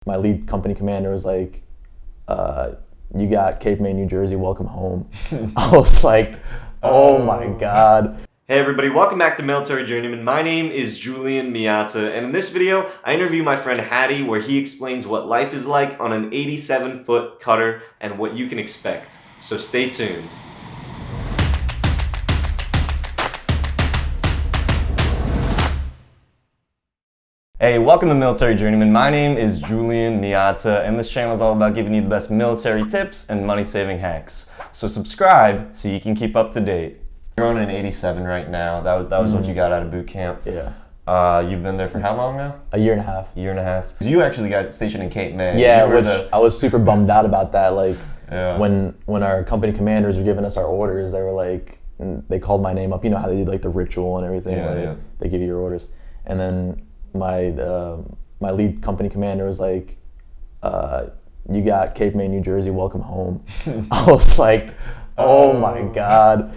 My lead company commander was like, you got Cape May, New Jersey, welcome home. I was like, oh my God. Hey everybody, welcome back to Military Journeymen. My name is Julian Miata, and in this video, I interview my friend Hadu, where he explains what life is like on an 87-foot cutter and what you can expect. So stay tuned. Hey, welcome to Military Journeymen. My name is Julian Miata, and this channel is all about giving you the best military tips and money-saving hacks. So subscribe so you can keep up to date. You're on an 87 right now. That was what you got out of boot camp. Yeah. You've been there for how long now? A year and a half. Year and a half. You actually got stationed in Cape May. Yeah, I was super bummed out about that. Like, Yeah. when our company commanders were giving us our orders, they were like, they called my name up. You know how they do like the ritual and everything. Yeah, where yeah. They give you your orders, and then my lead company commander was like, you got Cape May, New Jersey, welcome home. I was like, oh my God.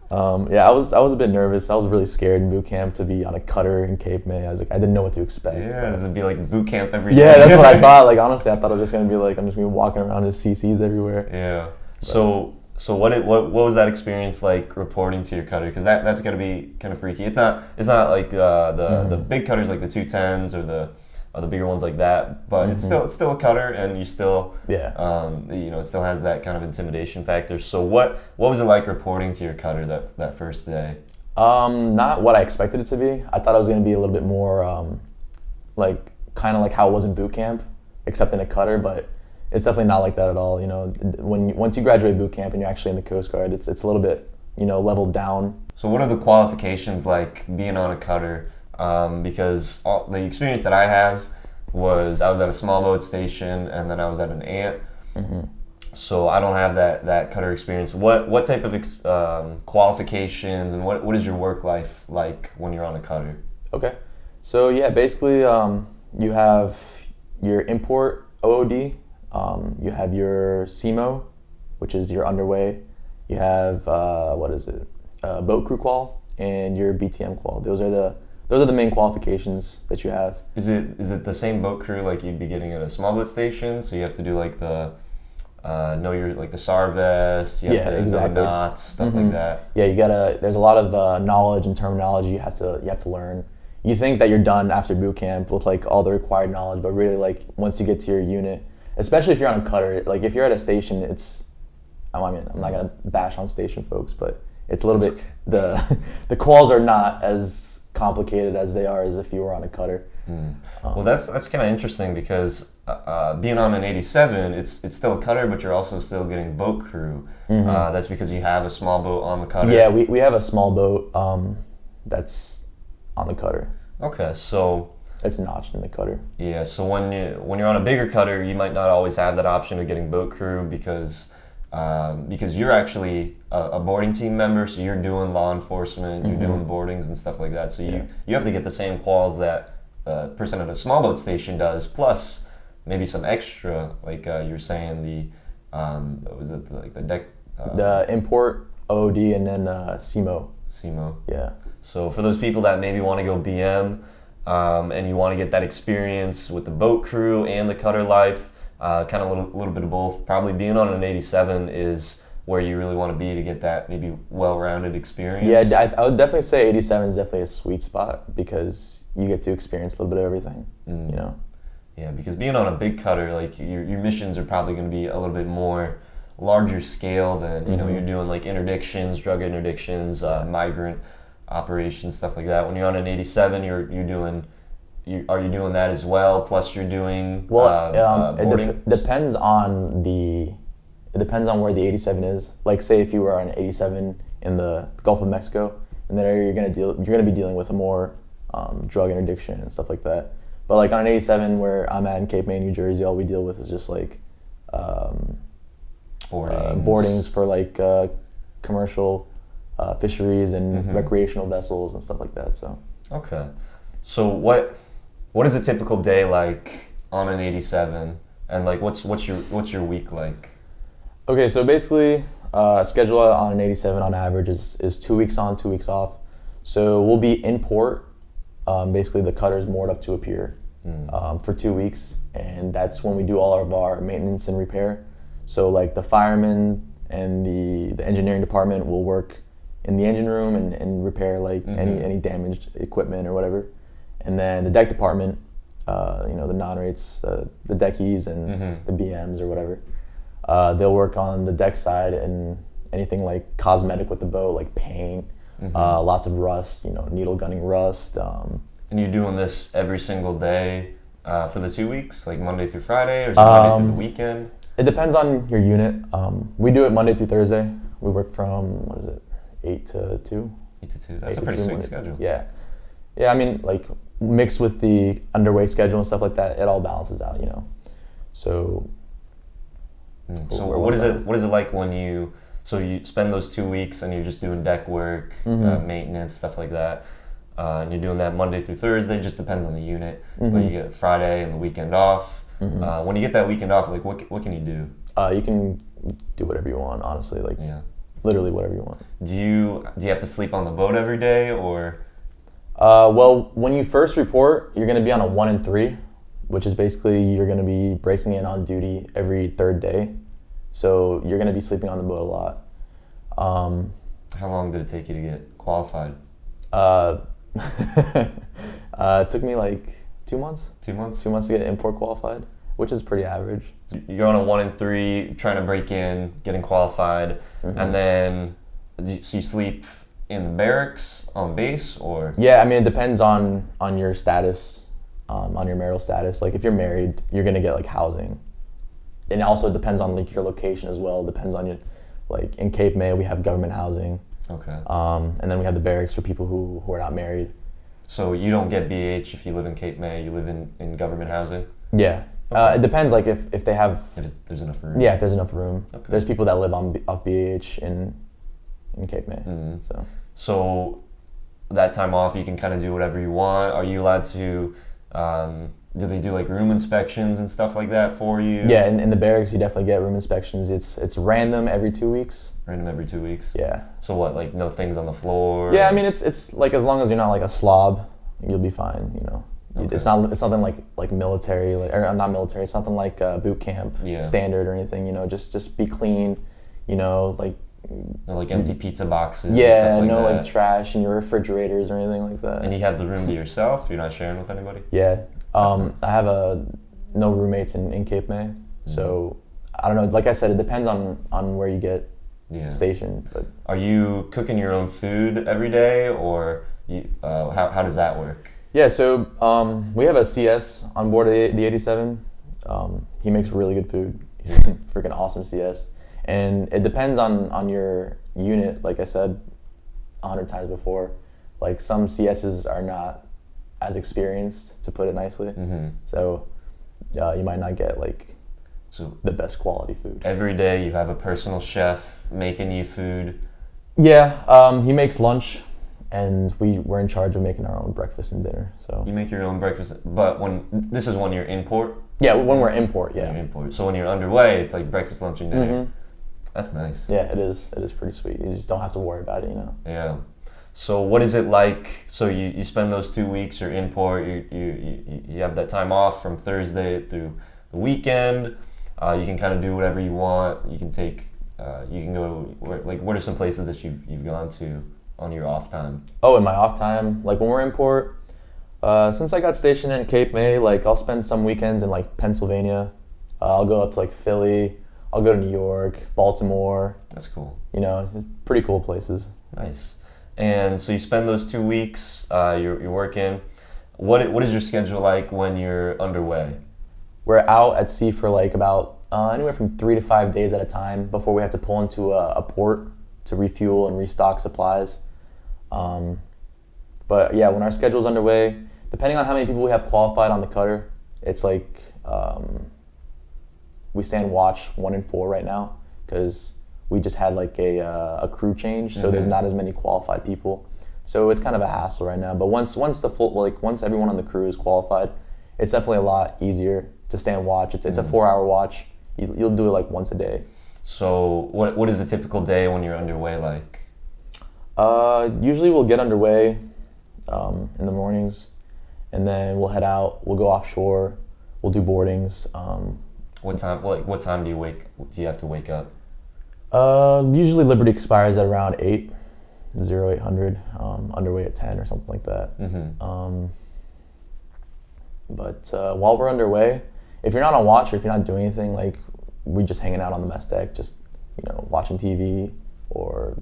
Yeah, I was a bit nervous. I was really scared in boot camp to be on a cutter in Cape May. I was like, I didn't know what to expect. Yeah, this would be like boot camp every day. Yeah, that's what I thought. Like, honestly, I thought it was just gonna be like, I'm just gonna be walking around in CCs everywhere. Yeah. So what was that experience like reporting to your cutter? Because that's gotta be kind of freaky. It's not like the big cutters like the 210s or the bigger ones like that, but it's still a cutter, and you still it still has that kind of intimidation factor. So what was it like reporting to your cutter that first day? Not what I expected it to be. I thought it was gonna be a little bit more like kind of like how it was in boot camp, except in a cutter, but it's definitely not like that at all. You know, once you graduate boot camp and you're actually in the Coast Guard, it's a little bit, leveled down. So what are the qualifications like being on a cutter? Because the experience that I have was I was at a small boat station, and then I was at an ant. So I don't have that cutter experience. What type of qualifications and what is your work life like when you're on a cutter? Okay, so yeah, basically you have your import OOD. You have your CMO, which is your underway. You have boat crew qual, and your BTM qual. Those are the main qualifications that you have. Is it the same boat crew like you'd be getting at a small boat station? So you have to do like the know your like the SAR vest. You have to know the knots, stuff like that. Yeah, there's a lot of knowledge and terminology you have to learn. You think that you're done after boot camp with like all the required knowledge, but really like once you get to your unit, especially if you're on a cutter, like if you're at a station, I'm not gonna bash on station folks, but it's a little bit, the quals are not as complicated as they are as if you were on a cutter. Well, that's kind of interesting because being on an 87, it's still a cutter, but you're also still getting boat crew. That's because you have a small boat on the cutter. Yeah, we have a small boat that's on the cutter. Okay, so it's notched in the cutter. Yeah, so when you're on a bigger cutter, you might not always have that option of getting boat crew because you're actually a boarding team member, so you're doing law enforcement, you're doing boardings and stuff like that. So you have to get the same quals that a person at a small boat station does, plus maybe some extra, like you're saying the import OOD and then CMO. CMO. Yeah. So for those people that maybe want to go BM and you want to get that experience with the boat crew and the cutter life, kind of a little bit of both. Probably being on an 87 is where you really want to be to get that maybe well-rounded experience. Yeah, I would definitely say 87 is definitely a sweet spot because you get to experience a little bit of everything. Yeah, because being on a big cutter, like your missions are probably going to be a little bit more larger scale than you're doing like interdictions, drug interdictions, migrant operations, stuff like that. When you're on an 87, are you doing that as well? Plus, you're doing boarding. It depends on where the 87 is. Like, say if you were on an 87 in the Gulf of Mexico, in that area, you're gonna be dealing with a more drug interdiction and stuff like that. But like on an 87 where I'm at in Cape May, New Jersey, all we deal with is just like boardings for like commercial fisheries and recreational vessels and stuff like that. So okay, so what is a typical day like on an 87, and like what's your week like? Okay, so basically schedule on an 87 on average is 2 weeks on, 2 weeks off. So we'll be in port. Basically the cutter's moored up to a pier. for 2 weeks, and that's when we do all of our maintenance and repair. So like the firemen and the engineering department will work in the engine room and repair like any damaged equipment or whatever. And then the deck department, the non-rates, the deckies and the BMs or whatever, they'll work on the deck side and anything like cosmetic with the boat, like paint, lots of rust, needle gunning rust. And you're doing this every single day for the 2 weeks, like Monday through Friday, or is it Monday through the weekend? It depends on your unit. We do it Monday through Thursday. We work from, 8 to 2? 8 to 2. That's a pretty sweet schedule. Yeah. Yeah, I mean, like, mixed with the underway schedule and stuff like that, it all balances out, So... So what is it like when you spend those 2 weeks and you're just doing deck work, maintenance, stuff like that, and you're doing that Monday through Thursday, just depends on the unit, but you get Friday and the weekend off. When you get that weekend off, like what can you do? You can do whatever you want, honestly, like literally whatever you want. Do you have to sleep on the boat every day, or? Well, when you first report, you're going to be on a 1 and 3, which is basically you're going to be breaking in on duty every third day. So you're going to be sleeping on the boat a lot. How long did it take you to get qualified? It took me like 2 months. 2 months? 2 months to get import qualified, which is pretty average. You're on a 1 and 3, trying to break in, getting qualified, and then so you sleep in the barracks on base, or? Yeah, I mean, it depends on your status, on your marital status. Like if you're married, you're gonna get like housing, and it also depends on like your location as well. It depends on your, like in Cape May we have government housing. Okay. And then we have the barracks for people who are not married. So you don't get BH if you live in Cape May. You live in government housing. Yeah. Okay. It depends, like if they have. If there's enough room. Yeah, if there's enough room. Okay. There's people that live off BH in Cape May. So that time off, you can kind of do whatever you want. Are you allowed to? Do they do like room inspections and stuff like that for you? Yeah, in the barracks you definitely get room inspections. It's random every 2 weeks. Random every 2 weeks. Yeah. So what, like no things on the floor? Yeah, I mean it's like as long as you're not like a slob, you'll be fine. Okay. It's nothing like military, or not military. It's nothing like boot camp standard or anything. Just be clean. Like. No, like empty pizza boxes. Yeah, and stuff like like trash in your refrigerators or anything like that. And you have the room to yourself. You're not sharing with anybody. Yeah. Nice. I have no roommates in Cape May, so I don't know. Like I said, it depends on where you get stationed. But are you cooking your own food every day, or how does that work? Yeah, so we have a CS on board the 87. He makes really good food. He's freaking awesome CS, and it depends on your unit. Like I said 100 times before, like some CSs are not as experienced, to put it nicely. So you might not get like the best quality food. Every day you have a personal chef making you food. Yeah, he makes lunch, and we're in charge of making our own breakfast and dinner. So you make your own breakfast, but this is when you're import? Yeah, when we're import, yeah. When you're import. So when you're underway, it's like breakfast, lunch, and dinner. That's nice. Yeah, it is. It is pretty sweet. You just don't have to worry about it, Yeah. So what is it like? So you spend those 2 weeks, you're import, you have that time off from Thursday through the weekend. You can kind of do whatever you want. You can go, what are some places that you've gone to on your off time? Oh, in my off time, like when we're import, since I got stationed in Cape May, like I'll spend some weekends in like Pennsylvania. I'll go up to like Philly. I'll go to New York, Baltimore. That's cool. Pretty cool places. Nice. And so you spend those 2 weeks, you're working. What is your schedule like when you're underway? We're out at sea for like about anywhere from 3 to 5 days at a time before we have to pull into a port to refuel and restock supplies. But yeah, when our schedule's underway, depending on how many people we have qualified on the cutter, it's like we stand watch 1 and 4 right now because we just had like a crew change, so there's not as many qualified people. So it's kind of a hassle right now. But once everyone on the crew is qualified, it's definitely a lot easier to stand watch. It's a 4-hour watch. You'll do it like once a day. So what is a typical day when you're underway like? Usually we'll get underway in the mornings, and then we'll head out. We'll go offshore. We'll do boardings. What time do you have to wake up? Usually Liberty expires at around 800, underway at 10 or something like that. Mm-hmm. But while we're underway, if you're not on watch or if you're not doing anything, like we're just hanging out on the mess deck, just watching TV or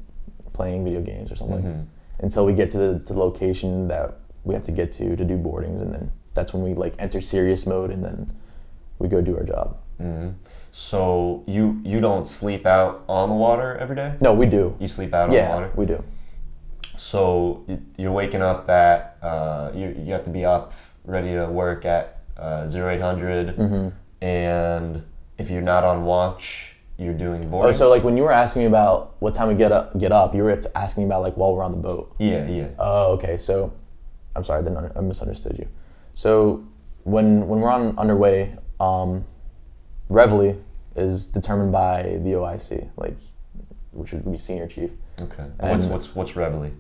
playing video games or something, mm-hmm. until we get to the location that we have to get to do boardings, and then that's when we like enter serious mode, and then we go do our job. Mm-hmm. So you don't sleep out on the water every day? No, we do. You sleep out on the water? Yeah, we do. So you're waking up at you have to be up ready to work at 0800, mm-hmm. and if you're not on watch, you're doing boardings. Oh, so like when you were asking me about what time we get up, you were asking about like while we're on the boat. Yeah. Oh, okay. So I'm sorry, I misunderstood you. So when we're on underway, Reveille is determined by the OIC, which would be senior chief. Okay. And what's Reveille?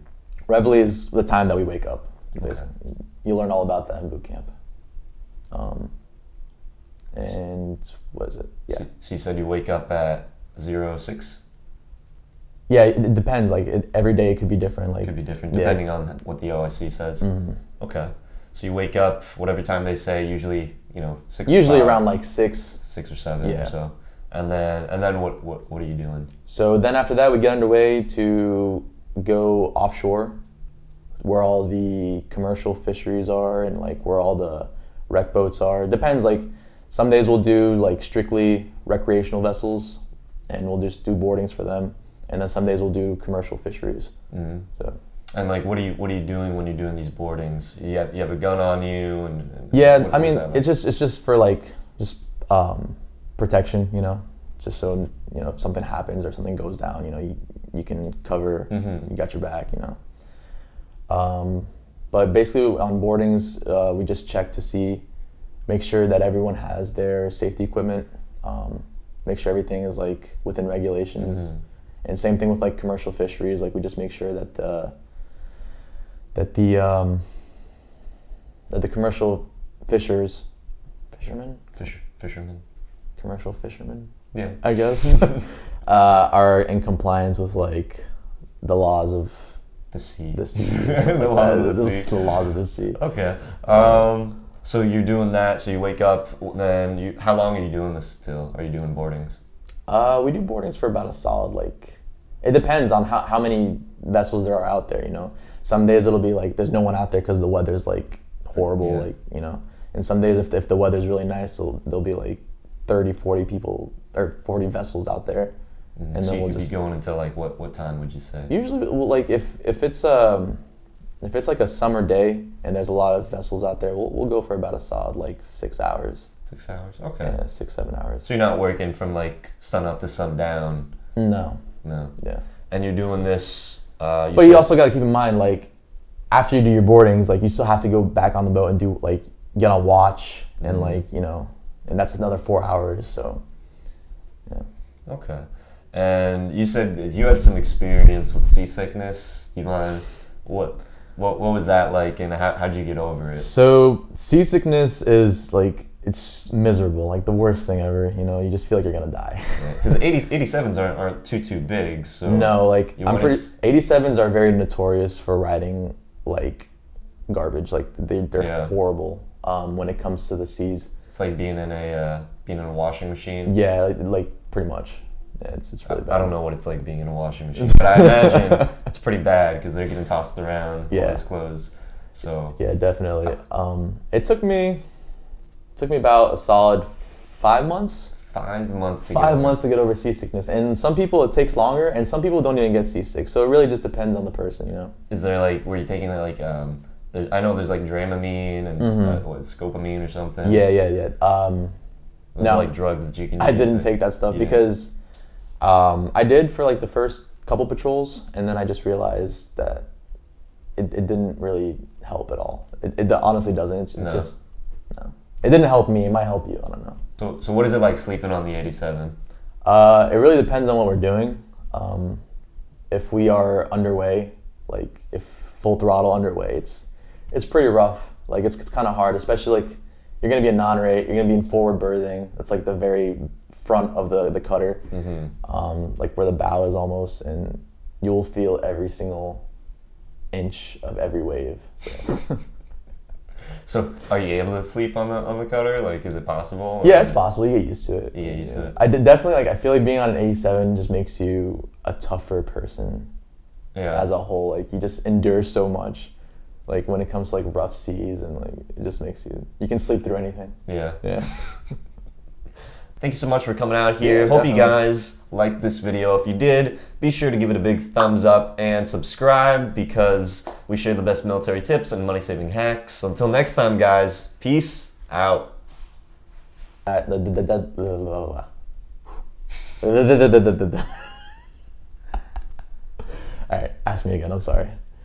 Reveille is the time that we wake up. Okay. You learn all about that in boot camp. And what is it? Yeah. So you said you wake up at 06? Yeah, it depends. Every day it could be different. It could be different depending on what the OIC says. Mm-hmm. Okay. So you wake up whatever time they say. Usually, 6. Usually around 6. 6 or 7 or so. And then what are you doing? So then after that we get underway to go offshore, where all the commercial fisheries are and where all the rec boats are. It depends. Some days we'll do strictly recreational vessels, and we'll just do boardings for them. And then some days we'll do commercial fisheries. Mm-hmm. So. And what are you doing when you're doing these boardings? You have a gun on you and yeah. I mean, it's just for protection. Just so if something happens or something goes down, you can cover. Mm-hmm. You got your back. But basically on boardings, we just check to make sure that everyone has their safety equipment. Make sure everything is within regulations. Mm-hmm. And same thing with commercial fisheries. We just make sure that the commercial fishermen, commercial fishermen, yeah, I guess, are in compliance with the laws of the sea. The laws of the sea. The laws of the sea. Okay. So you're doing that. So you wake up. Then how long are you doing this till? Are you doing boardings? We do boardings for about a solid it depends on how many vessels there are out there. Some days it'll be there's no one out there because the weather's horrible. Yeah. And some days if the weather's really nice, there'll be 30, 40 people or 40 vessels out there. Mm-hmm. And so then we'll just be going until what time would you say? Usually, if it's a summer day and there's a lot of vessels out there, we'll go for about a solid 6 hours. 6 hours. Okay. Yeah, 6-7 hours. So you're not working from sun up to sundown. No. Yeah. And you're doing this. But you also got to keep in mind after you do your boardings, you still have to go back on the boat and do get on watch and mm-hmm. And that's another 4 hours. So. Yeah. Okay. And you said that you had some experience with seasickness. You mind what was that like, and how'd you get over it? So seasickness is it's miserable, the worst thing ever. You just feel like you're gonna die. Because 87s aren't too big. So no, 87s are very notorious for riding garbage. They're horrible when it comes to the seas. It's like being in a washing machine. Yeah, pretty much. Yeah, it's really bad. I don't know what it's like being in a washing machine, but I imagine it's pretty bad because they're getting tossed around. Yeah. All those clothes. So. Yeah, definitely. It took me about a solid 5 months. 5 months. 5 months to get over seasickness, and some people it takes longer, and some people don't even get seasick. So it really just depends on the person, Is there were you taking I know there's Dramamine and mm-hmm. Scopamine or something. Yeah. No, drugs that you can use. I didn't take that stuff because I did for the first couple patrols, and then I just realized that it didn't really help at all. It honestly doesn't. It just no. It didn't help me. It might help you. I don't know. So what is it like sleeping on the 87? It really depends on what we're doing. If we are underway, if full throttle underway, it's pretty rough. Like it's kind of hard, especially like you're gonna be a non-rate, you're gonna be in forward berthing. That's like the very front of the cutter, like where the bow is almost, and you'll feel every single inch of every wave. So. So, are you able to sleep on the cutter? Like, is it possible? Yeah, it's possible. You get used to it. You get used to it. I did definitely like. I feel like being on an 87 just makes you a tougher person. Yeah. As a whole, like you just endure so much. Like when it comes to like rough seas, and like it just makes you can sleep through anything. Yeah. Yeah. Thank you so much for coming out here. Yeah, Hope definitely. you guys liked this video. If you did, be sure to give it a big thumbs up and subscribe, because we share the best military tips and money-saving hacks. So until next time, guys, peace out. All right, ask me again. I'm sorry.